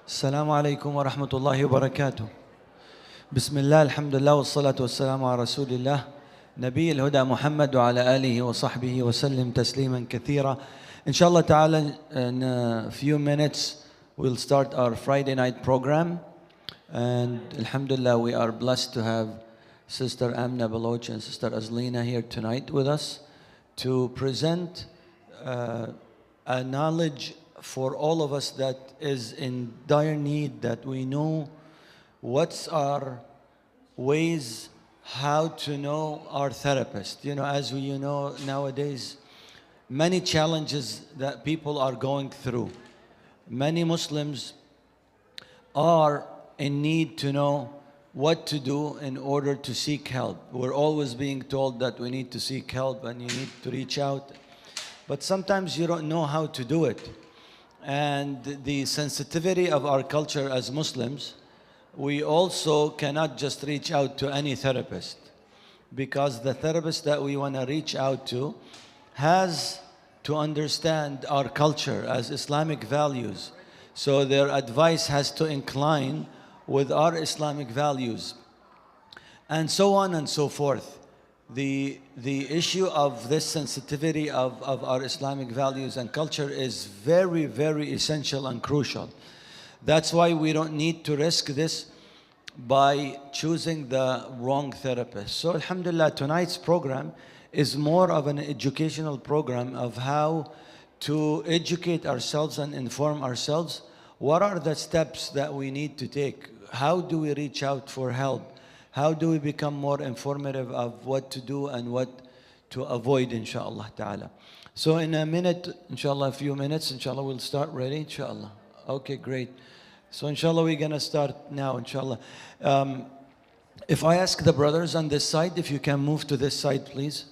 السلام عليكم ورحمة الله وبركاته. بسم الله الحمد لله والصلاة والسلام على رسول الله نبي الهدى محمد وعلى آله وصحبه وسلم تسليما كثيرا. Inshallah ta'ala, in a few minutes we'll start our Friday night program, and alhamdulillah we are blessed to have Sister Amna Baloch and Sister Azlina here tonight with us to present a knowledge for all of us that is in dire need, that we know what's our ways how to know our therapist. You know, as we know nowadays, many challenges that people are going through. Many Muslims are in need to know what to do in order to seek help. We're always being told that we need to seek help and you need to reach out, but sometimes you don't know how to do it. And the sensitivity of our culture as Muslims, we also cannot just reach out to any therapist, because the therapist that we want to reach out to has to understand our culture as Islamic values. So their advice has to incline with our Islamic values, and so on and so forth. The issue of this sensitivity of our Islamic values and culture is very, very essential and crucial. That's why we don't need to risk this by choosing the wrong therapist. So alhamdulillah, tonight's program is more of an educational program of how to educate ourselves and inform ourselves. What are the steps that we need to take? How do we reach out for help? How do we become more informative of what to do and what to avoid, inshallah ta'ala. So in a minute, inshallah, a few minutes, inshallah, we'll start ready, inshallah. Okay, great. So inshallah, we're going to start now, inshallah. If I ask the brothers on this side, if you can move to this side, please.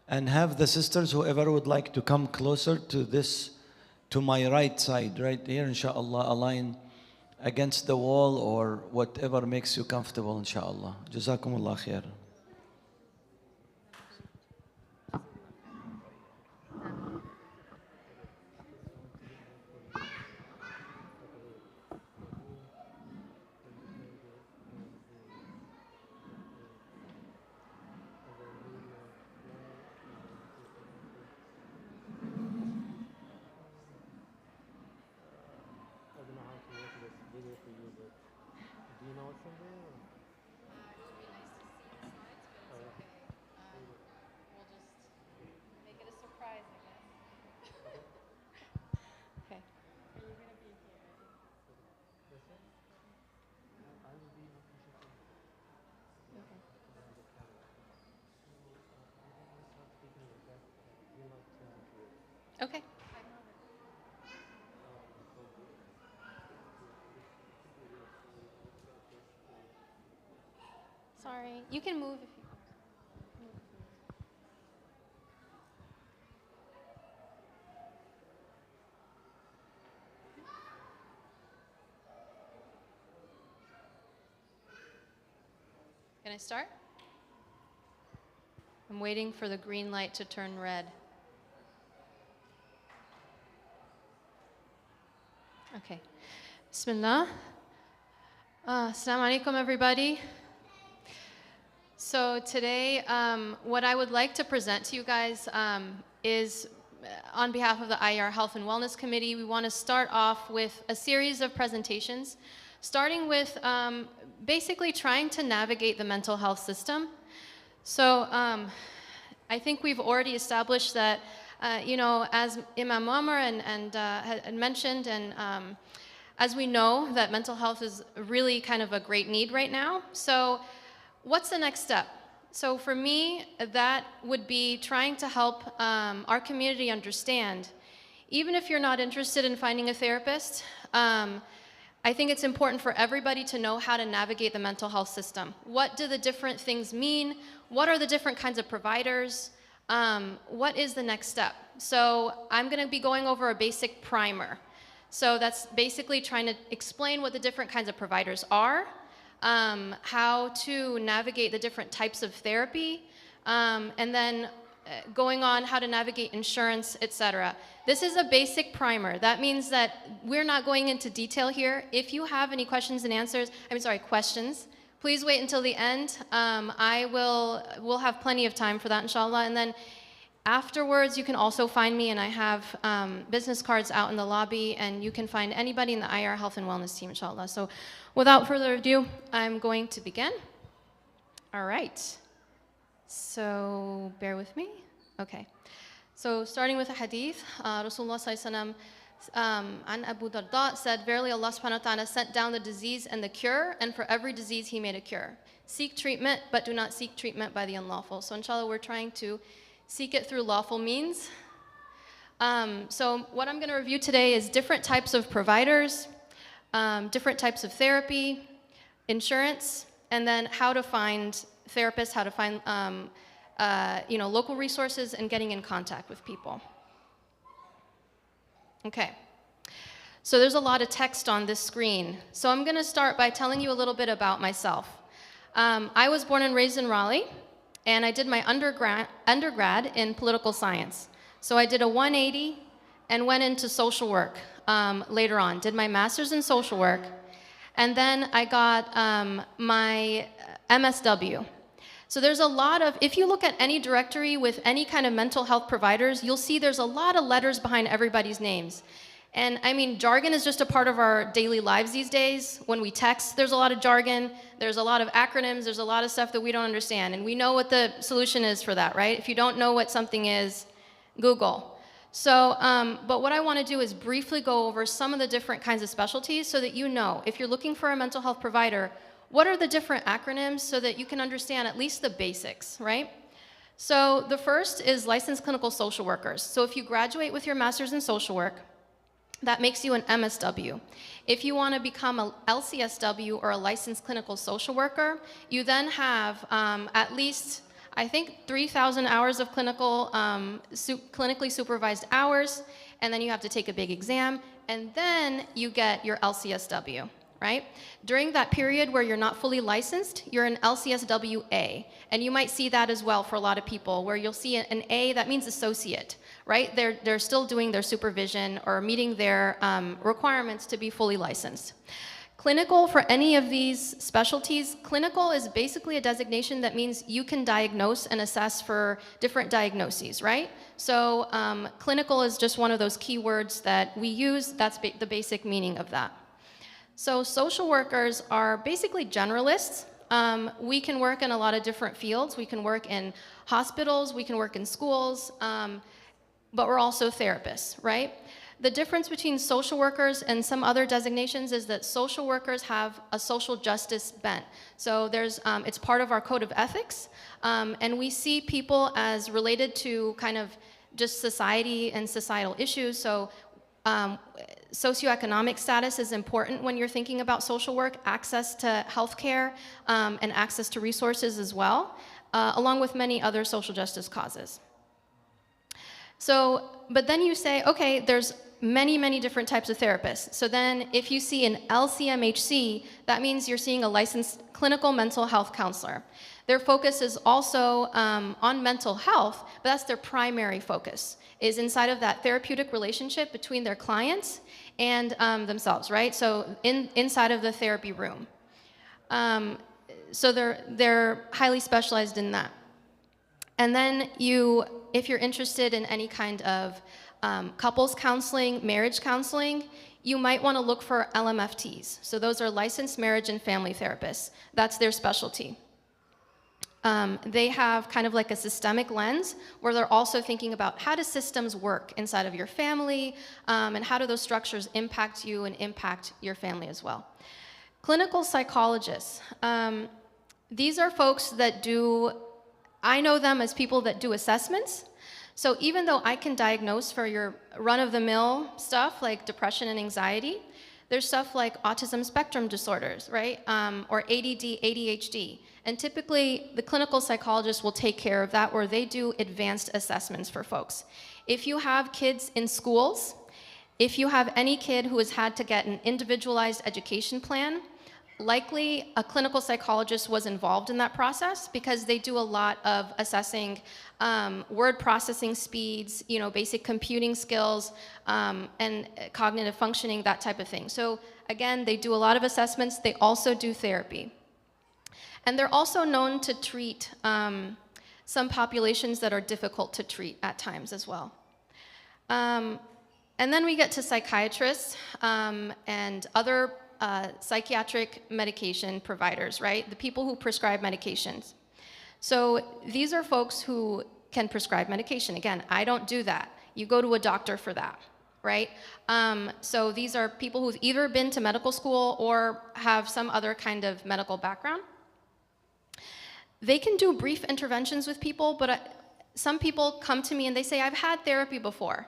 And have the sisters, whoever would like to come closer to this, to my right side, right here, inshallah, align against the wall or whatever makes you comfortable, inshallah. Jazakumullah khair. Okay. Sorry, you can move if you. Can I start? I'm waiting for the green light to turn red. Okay. Bismillah. Assalamu alaikum, everybody. So today, what I would like to present to you guys is, on behalf of the IR Health and Wellness Committee, we want to start off with a series of presentations, starting with basically trying to navigate the mental health system. So I think we've already established that you know, as Imam Muammar had mentioned, and as we know, that mental health is really kind of a great need right now. So what's the next step? So for me, that would be trying to help our community understand, even if you're not interested in finding a therapist, I think it's important for everybody to know how to navigate the mental health system. What do the different things mean? What are the different kinds of providers? What is the next step? So I'm going to be going over a basic primer. So that's basically trying to explain what the different kinds of providers are, how to navigate the different types of therapy, and then going on how to navigate insurance, etc. This is a basic primer. That means that we're not going into detail here. If you have any questions and answers, questions, please wait until the end. We'll have plenty of time for that, inshallah. And then afterwards, you can also find me, and I have business cards out in the lobby, and you can find anybody in the IR Health and Wellness team, inshallah. So without further ado, I'm going to begin. All right. So bear with me. Okay. So starting with a hadith, Rasulullah sallallahu alaihi wasallam, an Abu Darda said, "Verily Allah subhanahu wa ta'ala sent down the disease and the cure, and for every disease he made a cure. Seek treatment, but do not seek treatment by the unlawful." So inshallah, we're trying to seek it through lawful means. So what I'm going to review today is different types of providers, different types of therapy, insurance, and then how to find therapists, how to find local resources, and getting in contact with people. Okay, so there's a lot of text on this screen. So I'm going to start by telling you a little bit about myself. I was born and raised in Raleigh, and I did my undergrad in political science. So I did a 180 and went into social work later on, did my master's in social work, and then I got my MSW. So there's a lot of, if you look at any directory with any kind of mental health providers, you'll see there's a lot of letters behind everybody's names. And I mean, jargon is just a part of our daily lives these days. When we text, there's a lot of jargon, there's a lot of acronyms, there's a lot of stuff that we don't understand. And we know what the solution is for that, right? If you don't know what something is, Google. So, but what I want to do is briefly go over some of the different kinds of specialties so that you know, if you're looking for a mental health provider, what are the different acronyms so that you can understand at least the basics, right? So the first is licensed clinical social workers. So if you graduate with your master's in social work, that makes you an MSW. If you want to become a LCSW or a licensed clinical social worker, you then have at least, I think, 3,000 hours of clinically supervised hours, and then you have to take a big exam, and then you get your LCSW. Right? During that period where you're not fully licensed, you're an LCSWA. And you might see that as well for a lot of people, where you'll see an A, that means associate, right? They're still doing their supervision or meeting their requirements to be fully licensed. Clinical, for any of these specialties, clinical is basically a designation that means you can diagnose and assess for different diagnoses, right? So clinical is just one of those keywords that we use. That's the basic meaning of that. So social workers are basically generalists. We can work in a lot of different fields. We can work in hospitals, we can work in schools, but we're also therapists, right? The difference between social workers and some other designations is that social workers have a social justice bent. So it's part of our code of ethics, and we see people as related to kind of just society and societal issues. So socioeconomic status is important when you're thinking about social work, access to healthcare, and access to resources as well, along with many other social justice causes. So, but then you say, okay, there's many different types of therapists. So then if you see an LCMHC, that means you're seeing a licensed clinical mental health counselor. Their focus is also on mental health, but that's their primary focus, is inside of that therapeutic relationship between their clients and themselves, right? So inside of the therapy room. So they're highly specialized in that. And then if you're interested in any kind of couples counseling, marriage counseling, you might want to look for LMFTs. So those are licensed marriage and family therapists. That's their specialty. They have kind of like a systemic lens where they're also thinking about how do systems work inside of your family, and how do those structures impact you and impact your family as well. Clinical psychologists. These are folks that I know them as people that do assessments. So even though I can diagnose for your run-of-the-mill stuff like depression and anxiety, there's stuff like autism spectrum disorders, right? Or ADD, ADHD. And typically, the clinical psychologist will take care of that, or they do advanced assessments for folks. If you have kids in schools, if you have any kid who has had to get an individualized education plan, likely a clinical psychologist was involved in that process because they do a lot of assessing word processing speeds, basic computing skills, and cognitive functioning, that type of thing. So again, they do a lot of assessments. They also do therapy. And they're also known to treat some populations that are difficult to treat at times as well. And then we get to psychiatrists and other psychiatric medication providers, right? The people who prescribe medications. So these are folks who can prescribe medication. Again, I don't do that. You go to a doctor for that, right? So these are people who've either been to medical school or have some other kind of medical background. They can do brief interventions with people, but some people come to me and they say, I've had therapy before.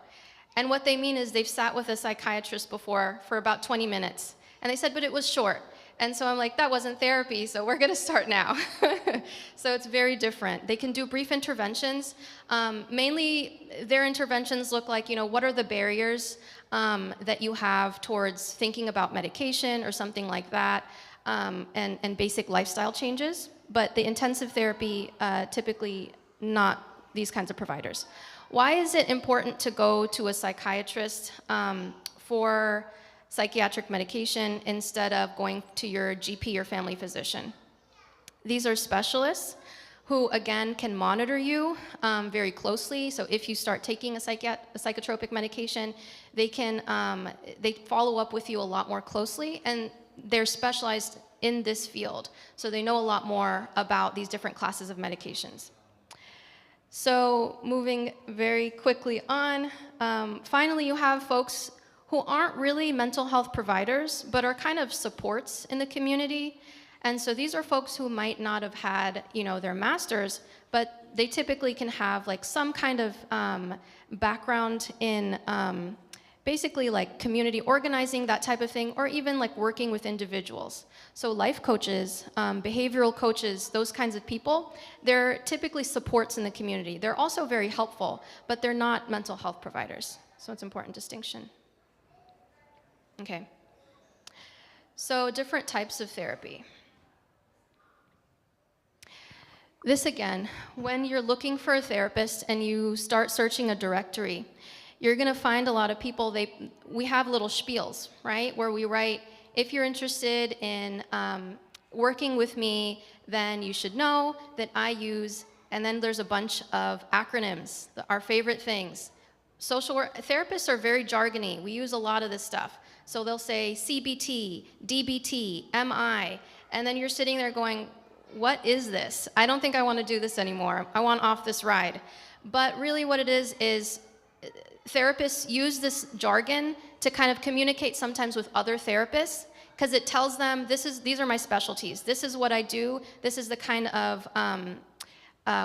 And what they mean is they've sat with a psychiatrist before for about 20 minutes. And they said, but it was short. And so I'm like, that wasn't therapy, so we're gonna start now. So it's very different. They can do brief interventions. Mainly, their interventions look like, what are the barriers that you have towards thinking about medication or something like that, and basic lifestyle changes. But the intensive therapy, typically not these kinds of providers. Why is it important to go to a psychiatrist for psychiatric medication instead of going to your GP or family physician? These are specialists who, again, can monitor you very closely. So if you start taking a psychotropic medication, they follow up with you a lot more closely, and they're specialized in this field. So they know a lot more about these different classes of medications. So moving very quickly on, finally you have folks who aren't really mental health providers, but are kind of supports in the community. And so these are folks who might not have had, their masters, but they typically can have like some kind of background in basically like community organizing, that type of thing, or even like working with individuals. So life coaches, behavioral coaches, those kinds of people, they're typically supports in the community. They're also very helpful, but they're not mental health providers. So it's an important distinction. Okay. So different types of therapy. This again, when you're looking for a therapist and you start searching a directory, you're gonna find a lot of people, we have little spiels, right? Where we write, if you're interested in working with me, then you should know that I use, and then there's a bunch of acronyms, our favorite things. Social work therapists are very jargony. We use a lot of this stuff. So they'll say CBT, DBT, MI, and then you're sitting there going, what is this? I don't think I want to do this anymore. I want off this ride. But really what it is therapists use this jargon to kind of communicate sometimes with other therapists, because it tells them these are my specialties. This is what I do. This is the kind of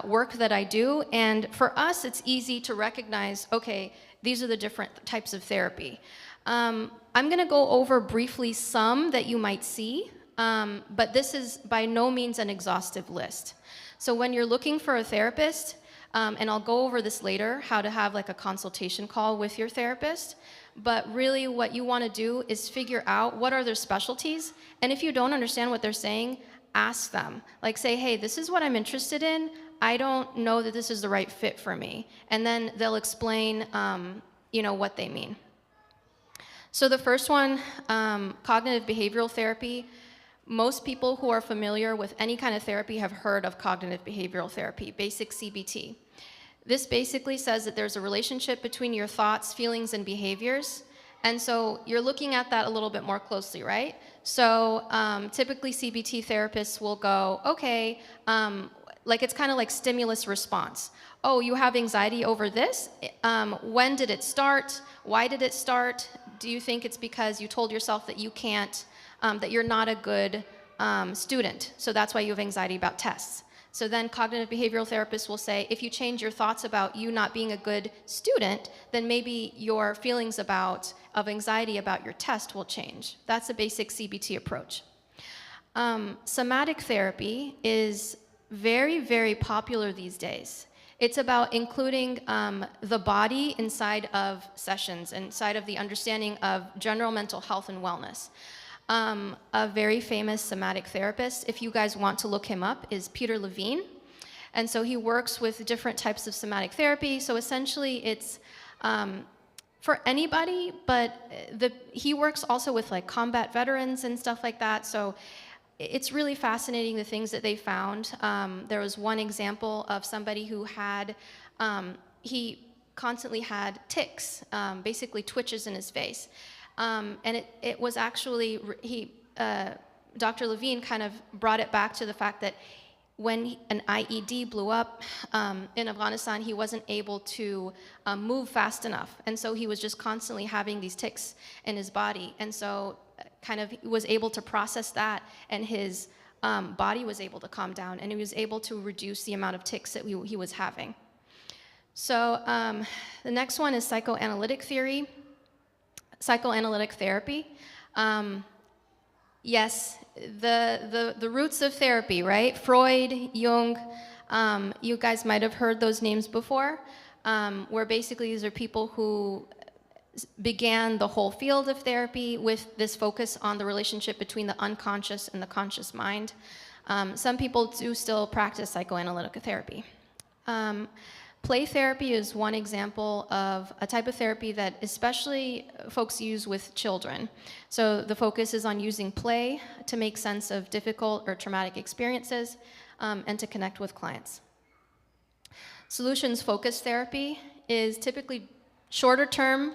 work that I do. And for us, it's easy to recognize, okay, these are the different types of therapy. I'm going to go over briefly some that you might see, but this is by no means an exhaustive list. So when you're looking for a therapist, and I'll go over this later, how to have like a consultation call with your therapist, but really what you want to do is figure out what are their specialties, and if you don't understand what they're saying, ask them. Like say, hey, this is what I'm interested in, I don't know that this is the right fit for me, and then they'll explain what they mean. So the first one, cognitive behavioral therapy. Most people who are familiar with any kind of therapy have heard of cognitive behavioral therapy, basic CBT. This basically says that there's a relationship between your thoughts, feelings, and behaviors. And so you're looking at that a little bit more closely, right? So typically CBT therapists will go, okay, like it's kind of like stimulus response. Oh, you have anxiety over this? When did it start? Why did it start? Do you think it's because you told yourself that you can't, that you're not a good student, so that's why you have anxiety about tests? So then cognitive behavioral therapists will say, if you change your thoughts about you not being a good student, then maybe your feelings of anxiety about your test will change. That's a basic CBT approach. Somatic therapy is very, very popular these days. It's about including the body inside of sessions, inside of the understanding of general mental health and wellness. A very famous somatic therapist, if you guys want to look him up, is Peter Levine. And so he works with different types of somatic therapy. So essentially it's for anybody, but he works also with like combat veterans and stuff like that. So it's really fascinating the things that they found. There was one example of somebody who had, he constantly had tics, basically twitches in his face. And it was actually, Dr. Levine kind of brought it back to the fact that when an IED blew up in Afghanistan, he wasn't able to move fast enough. And so he was just constantly having these tics in his body. And so kind of was able to process that, and his body was able to calm down, and he was able to reduce the amount of tics that he was having. So the next one is psychoanalytic theory, psychoanalytic therapy. Yes, the roots of therapy, right? Freud, Jung, you guys might have heard those names before, where basically these are people who began the whole field of therapy with this focus on the relationship between the unconscious and the conscious mind. Some people do still practice psychoanalytic therapy. Play therapy is one example of a type of therapy that especially folks use with children. So the focus is on using play to make sense of difficult or traumatic experiences and to connect with clients. Solutions-focused therapy is typically shorter-term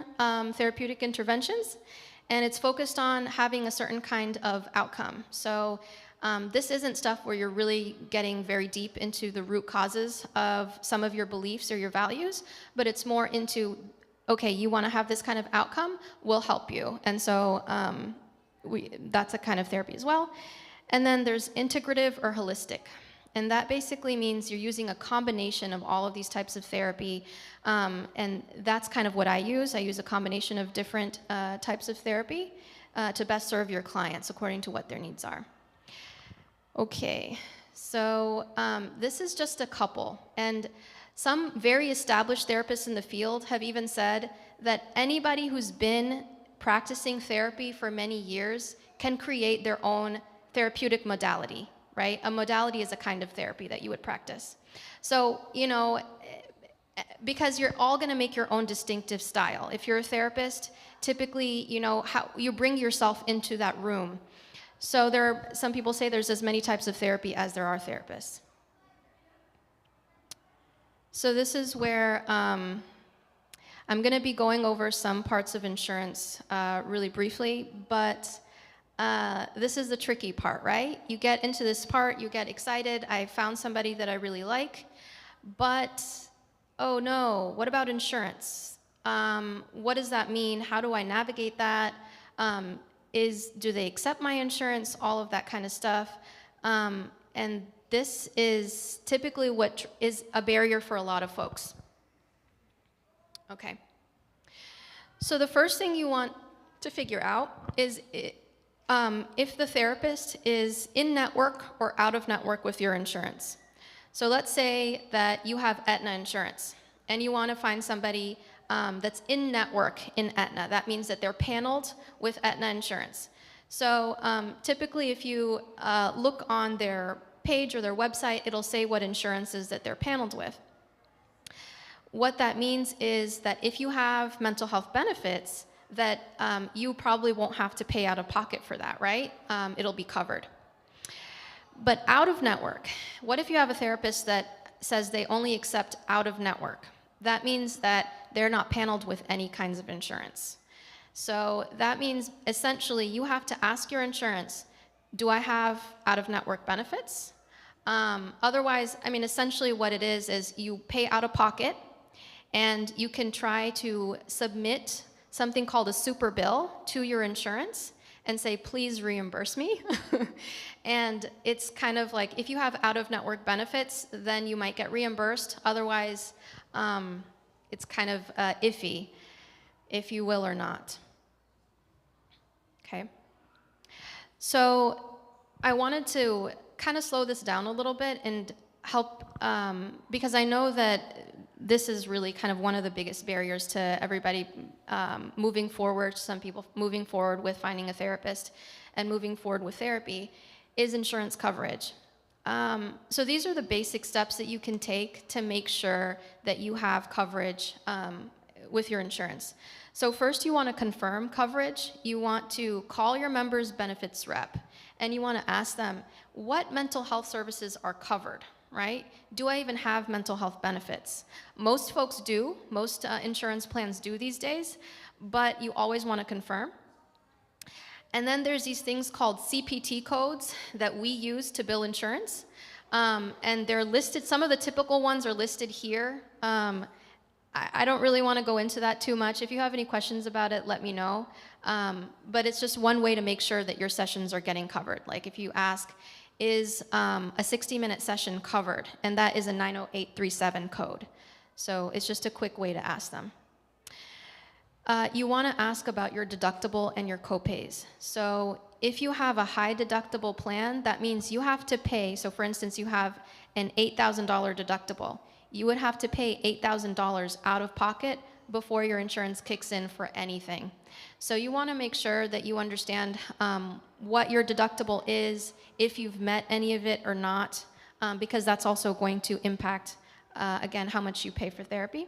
therapeutic interventions, and it's focused on having a certain kind of outcome. So this isn't stuff where you're really getting very deep into the root causes of some of your beliefs or your values, but it's more into, okay, you want to have this kind of outcome, we'll help you. And so that's a kind of therapy as well. And then there's integrative or holistic. And that basically means you're using a combination of all of these types of therapy. And that's kind of what I use. I use a combination of different types of therapy to best serve your clients according to what their needs are. Okay, so this is just a couple, and some very established therapists in the field have even said that anybody who's been practicing therapy for many years can create their own therapeutic modality, right? A modality is a kind of therapy that you would practice. So, you know, because you're all going to make your own distinctive style. If you're a therapist, typically, you know, how you bring yourself into that room. So some people say there's as many types of therapy as there are therapists. So this is where I'm going to be going over some parts of insurance really briefly, but this is the tricky part, right? You get into this part, you get excited, I found somebody that I really like, but oh no, what about insurance? What does that mean? How do I navigate that? Do they accept my insurance? All of that kind of stuff. And this is typically what is a barrier for a lot of folks. Okay. So the first thing you want to figure out is if the therapist is in network or out of network with your insurance. So let's say that you have Aetna insurance and you want to find somebody that's in network in Aetna. That means that they're paneled with Aetna insurance. So typically if you look on their page or their website, it'll say what insurances that they're paneled with. What that means is that if you have mental health benefits, that you probably won't have to pay out of pocket for that, right? It'll be covered. But out of network, what if you have a therapist that says they only accept out of network? That means that they're not paneled with any kinds of insurance. So that means essentially you have to ask your insurance, do I have out-of-network benefits? Otherwise, I mean, essentially what it is you pay out of pocket, and you can try to submit something called a super bill to your insurance and say, please reimburse me. And it's kind of like, if you have out-of-network benefits, then you might get reimbursed. Otherwise, it's kind of iffy, if you will or not. Okay. So I wanted to kind of slow this down a little bit and help, because I know that this is really kind of one of the biggest barriers to everybody moving forward, some people moving forward with finding a therapist and moving forward with therapy, is insurance coverage. So these are the basic steps that you can take to make sure that you have coverage with your insurance. So first you want to confirm coverage. You want to call your member's benefits rep and you want to ask them, what mental health services are covered, right? Do I even have mental health benefits? Most folks do, most insurance plans do these days, but you always want to confirm. And then there's these things called CPT codes that we use to bill insurance. And they're listed, some of the typical ones are listed here. I don't really want to go into that too much. If you have any questions about it, let me know. But it's just one way to make sure that your sessions are getting covered. Like if you ask, is a 60-minute session covered? And that is a 90837 code. So it's just a quick way to ask them. You want to ask about your deductible and your copays. So if you have a high deductible plan, that means you have to pay. So for instance, you have an $8,000 deductible. You would have to pay $8,000 out of pocket before your insurance kicks in for anything. So you want to make sure that you understand what your deductible is, if you've met any of it or not, because that's also going to impact, again, how much you pay for therapy.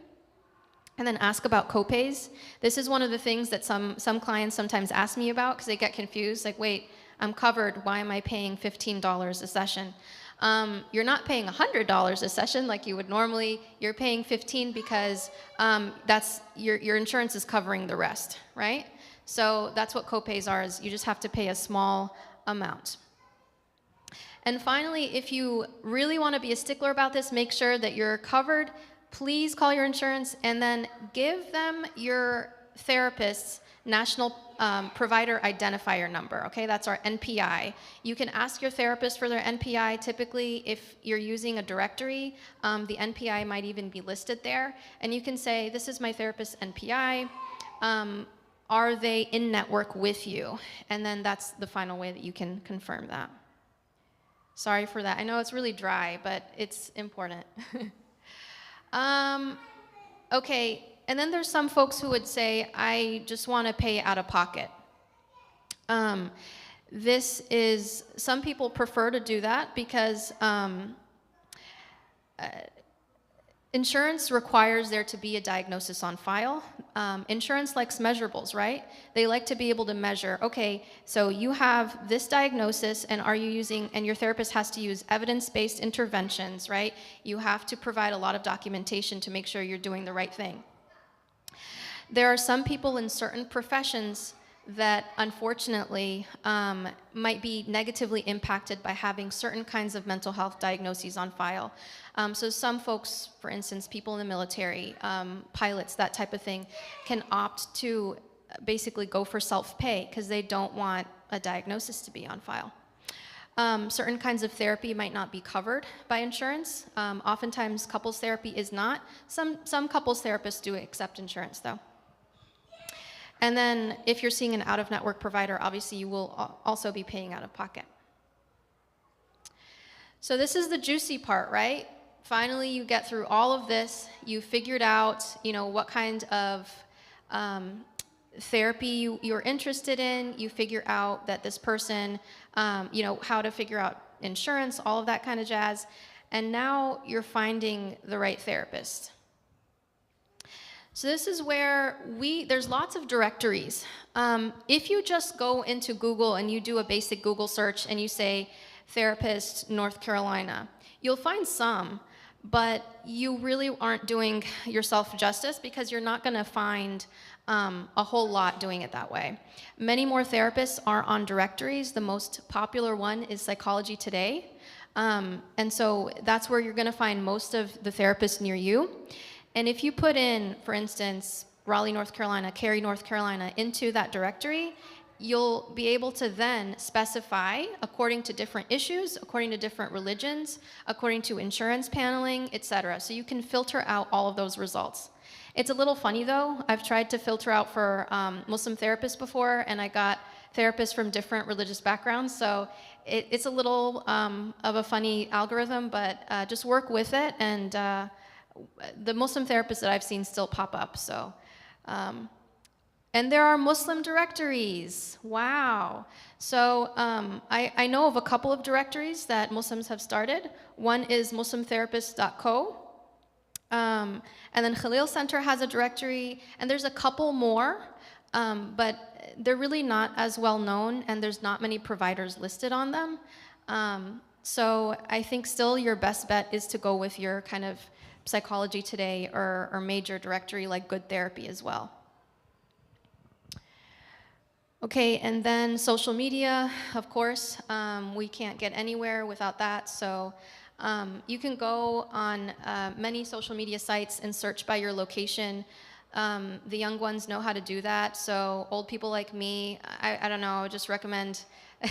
And then ask about copays. This is one of the things that some clients sometimes ask me about because they get confused, like, wait, I'm covered, why am I paying $15 a session? You're not paying $100 a session like you would normally, you're paying $15 because that's your insurance is covering the rest, right? So that's what copays are, is you just have to pay a small amount. And finally, if you really want to be a stickler about this, make sure that you're covered. Please call your insurance and then give them your therapist's national provider identifier number, okay? That's our NPI. You can ask your therapist for their NPI. Typically, if you're using a directory, the NPI might even be listed there. And you can say, this is my therapist's NPI. Are they in network with you? And then that's the final way that you can confirm that. Sorry for that. I know it's really dry, but it's important. Okay, and then there's some folks who would say, I just want to pay out of pocket. This is, some people prefer to do that because insurance requires there to be a diagnosis on file. Insurance likes measurables, right? They like to be able to measure, okay, so you have this diagnosis and are you using, and your therapist has to use evidence-based interventions, right? You have to provide a lot of documentation to make sure you're doing the right thing. There are some people in certain professions that unfortunately might be negatively impacted by having certain kinds of mental health diagnoses on file. So some folks, for instance, people in the military, pilots, that type of thing, can opt to basically go for self-pay because they don't want a diagnosis to be on file. Certain kinds of therapy might not be covered by insurance. Oftentimes couples therapy is not. Some couples therapists do accept insurance though. And then if you're seeing an out-of-network provider, obviously you will also be paying out of pocket. So this is the juicy part, right? Finally, you get through all of this. You figured out, what kind of therapy you're interested in. You figure out that this person, how to figure out insurance, all of that kind of jazz. And now you're finding the right therapist. So this is where there's lots of directories. If you just go into Google and you do a basic Google search and you say therapist North Carolina, you'll find some, but you really aren't doing yourself justice because you're not going to find a whole lot doing it that way. Many more therapists are on directories. The most popular one is Psychology Today. And so that's where you're going to find most of the therapists near you. And if you put in, for instance, Raleigh, North Carolina, Cary, North Carolina into that directory, you'll be able to then specify according to different issues, according to different religions, according to insurance paneling, etc. So you can filter out all of those results. It's a little funny though. I've tried to filter out for Muslim therapists before, and I got therapists from different religious backgrounds. So it's a little of a funny algorithm, but just work with it, and the Muslim therapists that I've seen still pop up. So And there are Muslim directories. Wow. So I know of a couple of directories that Muslims have started. One is muslimtherapist.co. And then Khalil Center has a directory, and there's a couple more, but they're really not as well known, and there's not many providers listed on them. So I think still your best bet is to go with your kind of Psychology Today or major directory like Good Therapy as well. Okay, and then social media, of course, we can't get anywhere without that. So you can go on many social media sites and search by your location. The young ones know how to do that. So old people like me, I don't know, I just recommend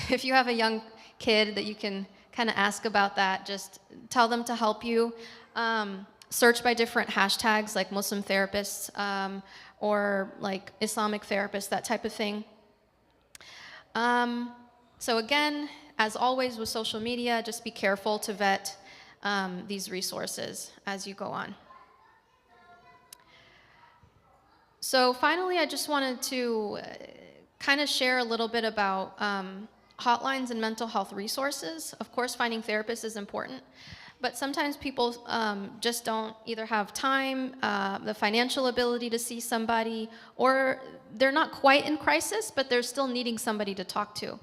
if you have a young kid that you can kind of ask about that, just tell them to help you. Search by different hashtags like Muslim therapists or like Islamic therapists, that type of thing. So again, as always with social media, just be careful to vet these resources as you go on. So finally, I just wanted to kind of share a little bit about hotlines and mental health resources. Of course, finding therapists is important, but sometimes people just don't either have time, the financial ability to see somebody, or they're not quite in crisis, but they're still needing somebody to talk to.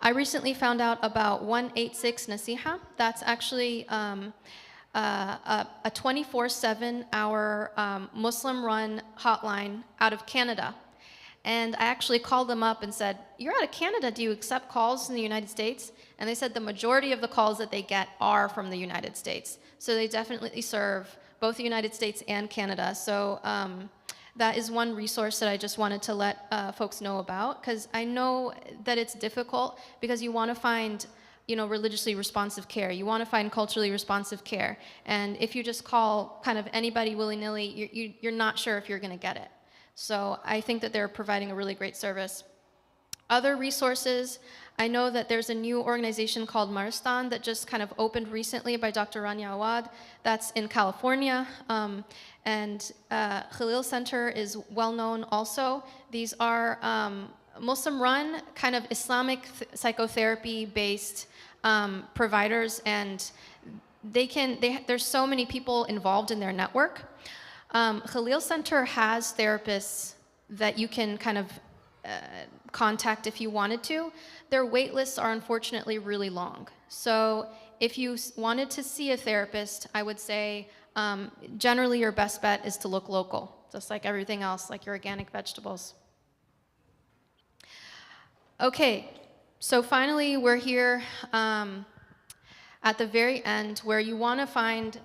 I recently found out about 186 Nasiha. That's actually a 24/7-hour Muslim-run hotline out of Canada. And I actually called them up and said, "You're out of Canada, do you accept calls in the United States?" And they said the majority of the calls that they get are from the United States. So they definitely serve both the United States and Canada. So that is one resource that I just wanted to let folks know about, because I know that it's difficult because you want to find religiously responsive care. You want to find culturally responsive care. And if you just call kind of anybody willy-nilly, you're not sure if you're going to get it. So I think that they're providing a really great service. Other resources, I know that there's a new organization called Maristan that just kind of opened recently by Dr. Rania Awad. That's in California. And Khalil Center is well known also. These are Muslim-run, kind of Islamic psychotherapy-based providers, and there's so many people involved in their network. Khalil Center has therapists that you can kind of contact if you wanted to. Their wait lists are unfortunately really long. So if you wanted to see a therapist, I would say generally your best bet is to look local, just like everything else, like your organic vegetables. Okay, so finally we're here at the very end where you want to find,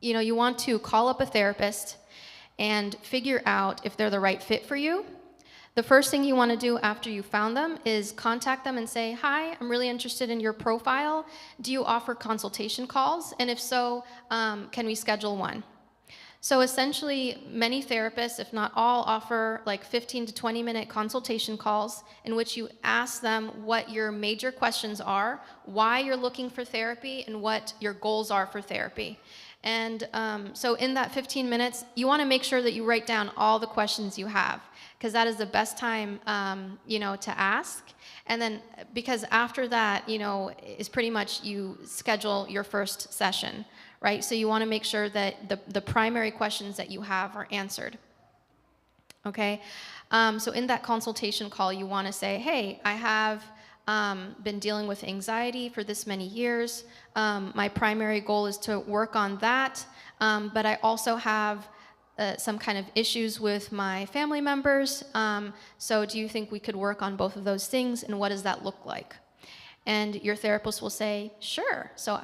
you want to call up a therapist and figure out if they're the right fit for you. The first thing you want to do after you found them is contact them and say, "Hi, I'm really interested in your profile. Do you offer consultation calls? And if so, can we schedule one?" So essentially, many therapists, if not all, offer like 15 to 20-minute consultation calls in which you ask them what your major questions are, why you're looking for therapy, and what your goals are for therapy. And so in that 15 minutes, you want to make sure that you write down all the questions you have, because that is the best time, to ask. And then, because after that, is pretty much you schedule your first session, right? So you want to make sure that the primary questions that you have are answered. Okay? So in that consultation call, you want to say, "Hey, I have been dealing with anxiety for this many years. My primary goal is to work on that, but I also have some kind of issues with my family members. So do you think we could work on both of those things, and what does that look like?" And your therapist will say, "Sure. So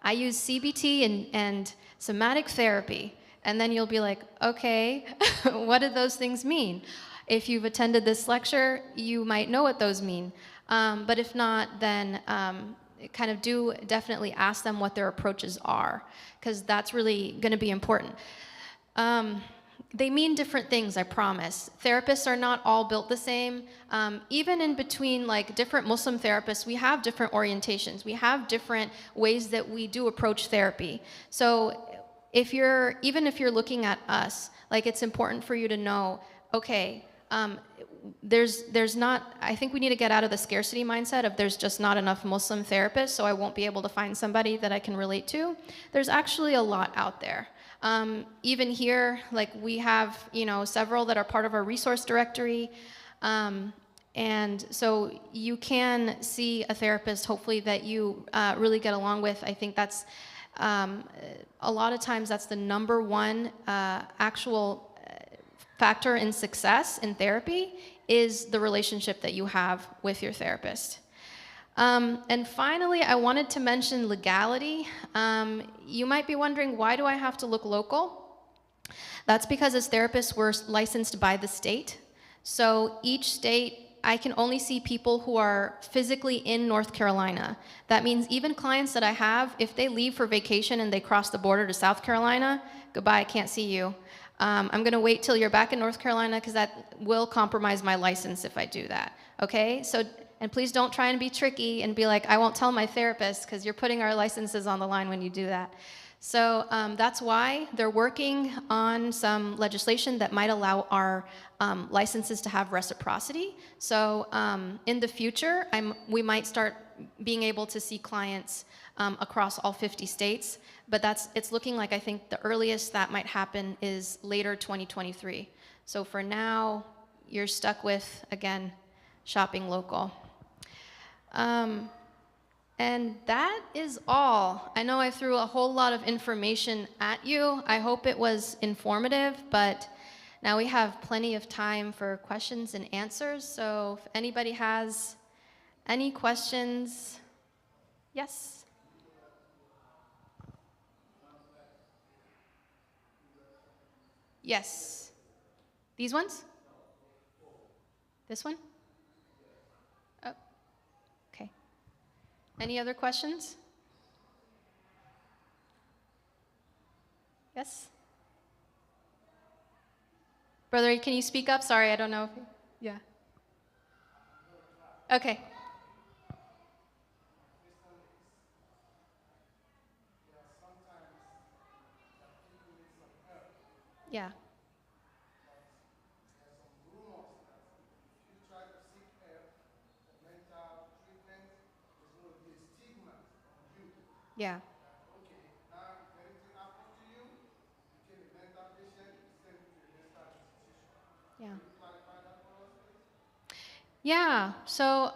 I use CBT and somatic therapy." And then you'll be like, "Okay, what do those things mean?" If you've attended this lecture, you might know what those mean. But if not, then kind of do definitely ask them what their approaches are, because that's really going to be important. They mean different things, I promise. Therapists are not all built the same. Even in between like different Muslim therapists, we have different orientations. We have different ways that we do approach therapy. So even if you're looking at us, like it's important for you to know, okay, there's not, I think we need to get out of the scarcity mindset of there's just not enough Muslim therapists, so I won't be able to find somebody that I can relate to. There's actually a lot out there. Even here, like we have, several that are part of our resource directory. And so you can see a therapist, hopefully, that you really get along with. I think that's, a lot of times that's the number one actual factor in success in therapy is the relationship that you have with your therapist. And finally, I wanted to mention legality. You might be wondering, why do I have to look local? That's because as therapists, we're licensed by the state. So each state, I can only see people who are physically in North Carolina. That means even clients that I have, if they leave for vacation and they cross the border to South Carolina, goodbye, I can't see you. I'm gonna wait till you're back in North Carolina because that will compromise my license if I do that, okay? So, and please don't try and be tricky and be like, I won't tell my therapist because you're putting our licenses on the line when you do that. So that's why they're working on some legislation that might allow our licenses to have reciprocity. So in the future, we might start being able to see clients across all 50 states, but it's looking like I think the earliest that might happen is later 2023. So for now, you're stuck with, again, shopping local. And that is all. I know I threw a whole lot of information at you. I hope it was informative, but now we have plenty of time for questions and answers. So if anybody has any questions, yes? Yes. These ones? This one? Oh, okay. Any other questions? Yes? Brother, can you speak up? Sorry, I don't know. Yeah. Okay. Yeah. Yeah. Yeah. Yeah. So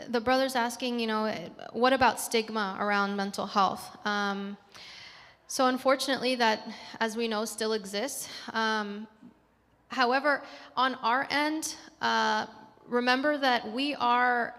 the brother's asking, what about stigma around mental health? So unfortunately, that, as we know, still exists. However, on our end, remember that we are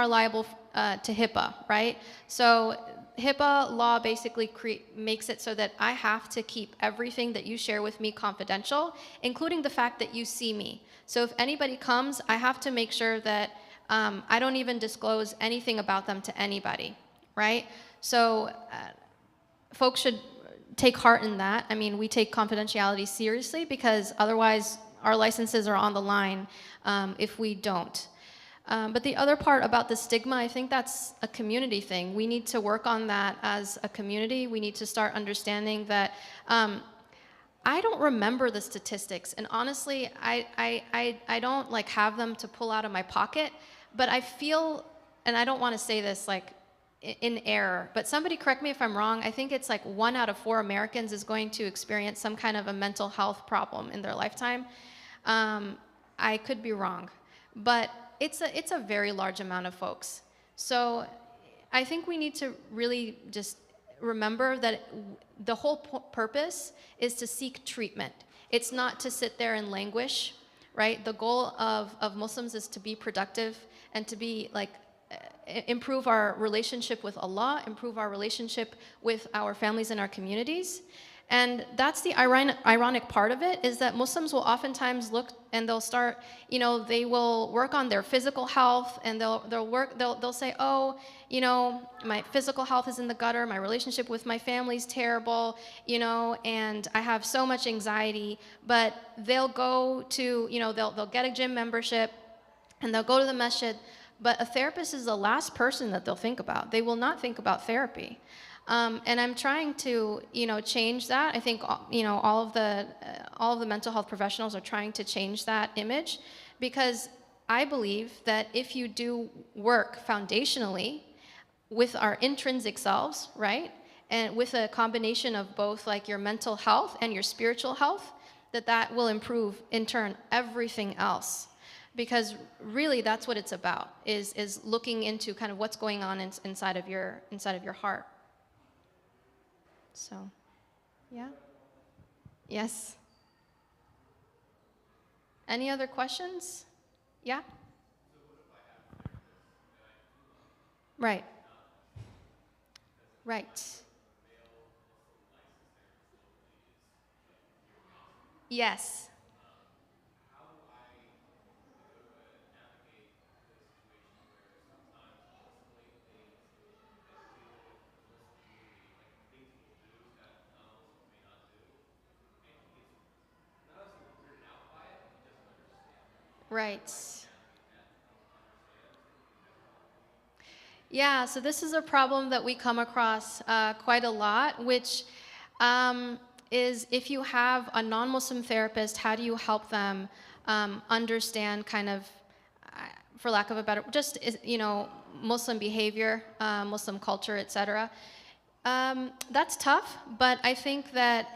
liable to HIPAA, right? So HIPAA law basically makes it so that I have to keep everything that you share with me confidential, including the fact that you see me. So if anybody comes, I have to make sure that I don't even disclose anything about them to anybody, right? So folks should take heart in that. I mean, we take confidentiality seriously because otherwise our licenses are on the line if we don't. But the other part about the stigma, I think that's a community thing. We need to work on that as a community. We need to start understanding that I don't remember the statistics, and honestly, I don't like have them to pull out of my pocket, but I feel, and I don't want to say this like in error, but somebody correct me if I'm wrong, I think it's like 1 out of 4 Americans is going to experience some kind of a mental health problem in their lifetime. I could be wrong, but it's a very large amount of folks. So I think we need to really just remember that the whole purpose is to seek treatment. It's not to sit there and languish, right? The goal of Muslims is to be productive and to be like, improve our relationship with Allah, improve our relationship with our families and our communities. And that's the ironic part of it, is that Muslims will oftentimes look and they'll start, they will work on their physical health, and they'll say, oh, my physical health is in the gutter, my relationship with my family's terrible, and I have so much anxiety. But they'll go to, they'll get a gym membership and they'll go to the masjid, but a therapist is the last person that they'll think about. They will not think about therapy. And I'm trying to, change that. I think, all of the mental health professionals are trying to change that image, because I believe that if you do work foundationally with our intrinsic selves, right, and with a combination of both like your mental health and your spiritual health, that will improve in turn everything else. Because really that's what it's about, is looking into kind of what's going on inside of your heart. So, yeah. Yes. Any other questions? Yeah? Right. Right. Yes. Right. Yeah, so this is a problem that we come across quite a lot, which is, if you have a non-Muslim therapist, how do you help them understand kind of, for lack of a better, just, Muslim behavior, Muslim culture, etc. That's tough, but I think that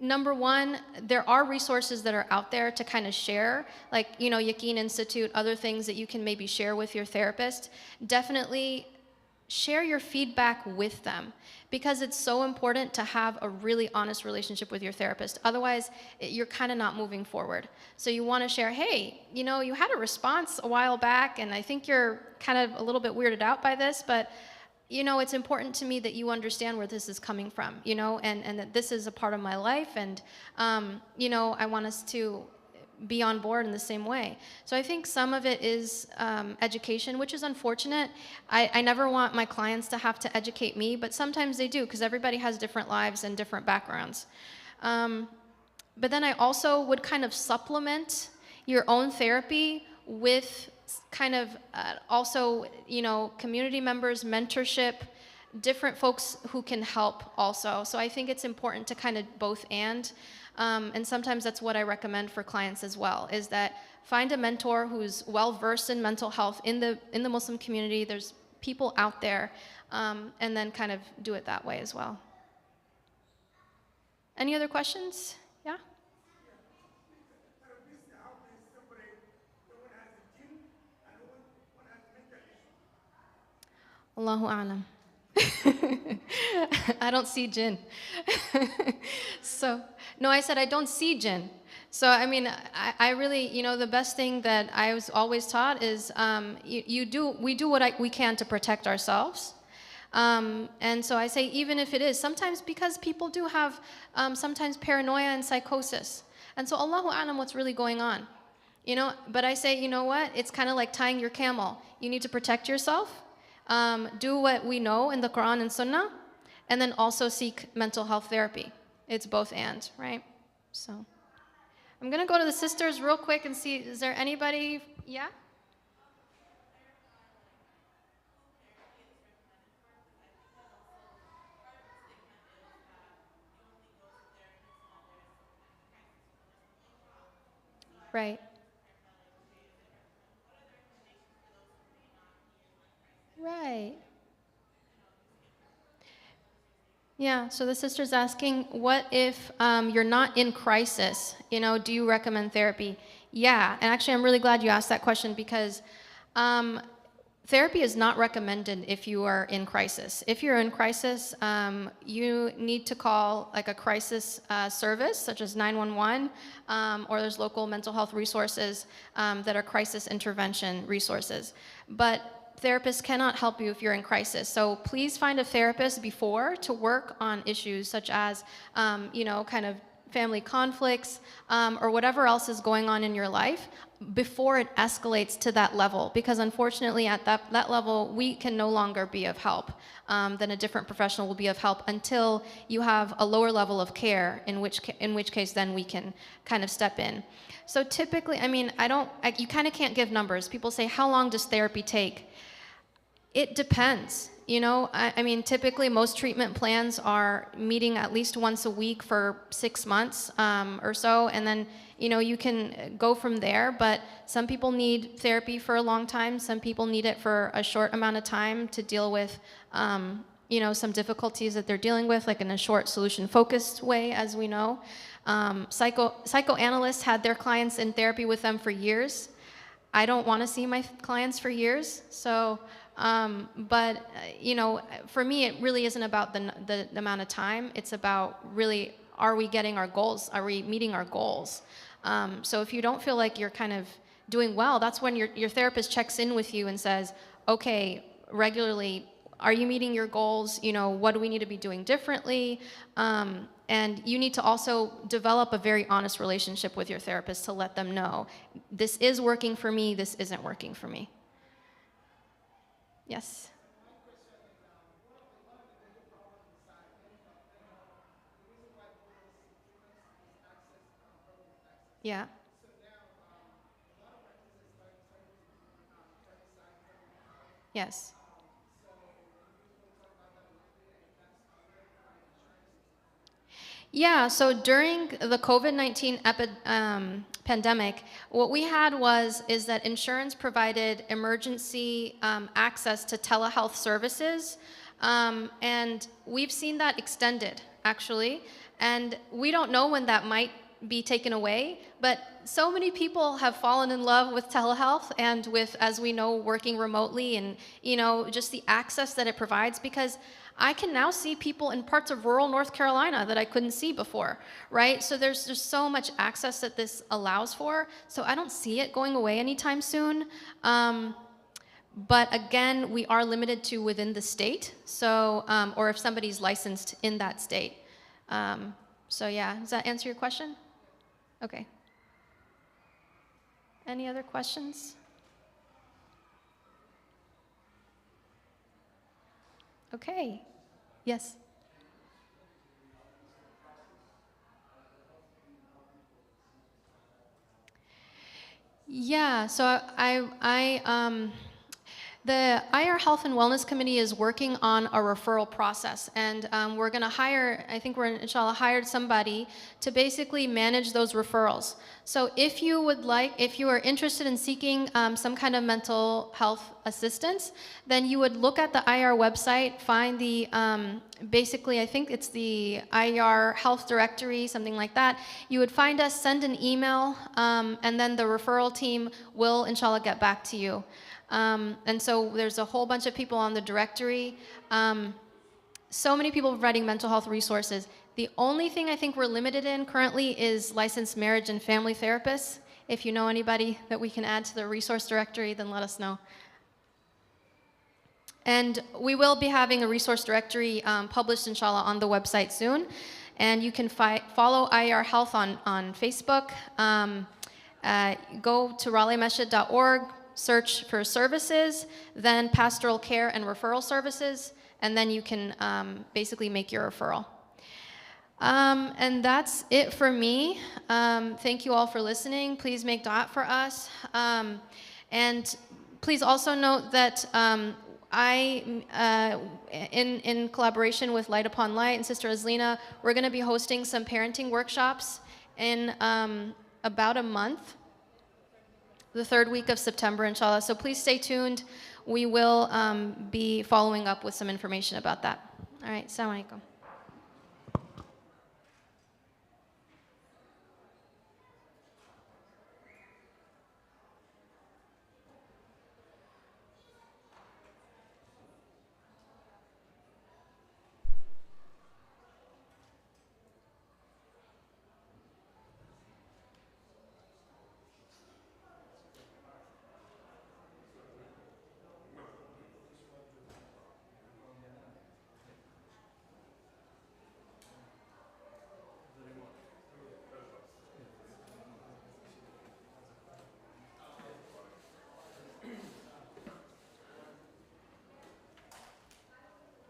number one, there are resources that are out there to kind of share, like, Yaqeen Institute, other things that you can maybe share with your therapist. Definitely share your feedback with them, because it's so important to have a really honest relationship with your therapist. Otherwise, you're kind of not moving forward. So you want to share, hey, you had a response a while back, and I think you're kind of a little bit weirded out by this, but it's important to me that you understand where this is coming from, and that this is a part of my life, and, I want us to be on board in the same way. So I think some of it is education, which is unfortunate. I never want my clients to have to educate me, but sometimes they do, because everybody has different lives and different backgrounds. But then I also would kind of supplement your own therapy with kind of also, community members, mentorship, different folks who can help also. So I think it's important to kind of both and sometimes that's what I recommend for clients as well, is that find a mentor who's well-versed in mental health in the Muslim community. There's people out there, and then kind of do it that way as well. Any other questions? Yeah? Allahu a'lam. I don't see jinn. So, no, I said I don't see jinn. So, I mean, I really, the best thing that I was always taught is we do what we can to protect ourselves. And so I say, even if it is, sometimes, because people do have sometimes paranoia and psychosis. And so Allahu a'lam what's really going on. But I say, what? It's kind of like tying your camel. You need to protect yourself. Do what we know in the Quran and Sunnah, and then also seek mental health therapy. It's both and, right? So I'm going to go to the sisters real quick and see, is there anybody? Yeah? Right. Right. Yeah, so the sister's asking, what if you're not in crisis? Do you recommend therapy? Yeah, and actually I'm really glad you asked that question, because therapy is not recommended if you are in crisis. If you're in crisis, you need to call like a crisis service, such as 911, or there's local mental health resources that are crisis intervention resources. But therapists cannot help you if you're in crisis. So please find a therapist before to work on issues such as, kind of family conflicts, or whatever else is going on in your life before it escalates to that level. Because unfortunately at that level, we can no longer be of help. Then a different professional will be of help until you have a lower level of care, in which case then we can kind of step in. So typically, I mean, you kind of can't give numbers. People say, how long does therapy take? It depends. You know, I mean, typically most treatment plans are meeting at least once a week for 6 months or so, and then, you know, you can go from there. But some people need therapy for a long time. Some people need it for a short amount of time to deal with, you know, some difficulties that they're dealing with, like in a short solution-focused way, as we know. Psychoanalysts had their clients in therapy with them for years. I don't want to see my clients for years, so, but, you know, for me, it really isn't about the amount of time. It's about really, are we getting our goals? Are we meeting our goals? So if you don't feel like you're kind of doing well, that's when your therapist checks in with you and says, okay, regularly, are you meeting your goals? You know, what do we need to be doing differently? And you need to also develop a very honest relationship with your therapist to let them know, this is working for me, this isn't working for me. Yes? Yeah. Yes. Yeah, so during the COVID-19 pandemic, what we had is that insurance provided emergency access to telehealth services, and we've seen that extended, actually, and we don't know when that might be taken away, but so many people have fallen in love with telehealth and with, as we know, working remotely and, you know, just the access that it provides, because I can now see people in parts of rural North Carolina that I couldn't see before, right? So there's just so much access that this allows for. So I don't see it going away anytime soon. But again, we are limited to within the state, so, or if somebody's licensed in that state. So yeah, does that answer your question? Okay. Any other questions? Okay. Yes. Yeah, so the IR Health and Wellness Committee is working on a referral process, and we're going to hire, I think we're inshallah hired somebody to basically manage those referrals. So if you are interested in seeking some kind of mental health assistance, then you would look at the IR website, find the, basically I think it's the IR Health Directory, something like that. You would find us, send an email, and then the referral team will inshallah get back to you. And so there's a whole bunch of people on the directory. So many people providing mental health resources. The only thing I think we're limited in currently is licensed marriage and family therapists. If you know anybody that we can add to the resource directory, then let us know. And we will be having a resource directory published, inshallah, on the website soon. And you can follow IR Health on Facebook. Go to raleighmeshit.org. Search for services, then pastoral care and referral services, and then you can basically make your referral. And that's it for me. Thank you all for listening. Please make dua for us. And please also note that in collaboration with Light Upon Light and Sister Azlina, we're going to be hosting some parenting workshops in about a month. The 3rd week of September, inshallah. So please stay tuned. We will be following up with some information about that. All right, assalamu alaikum.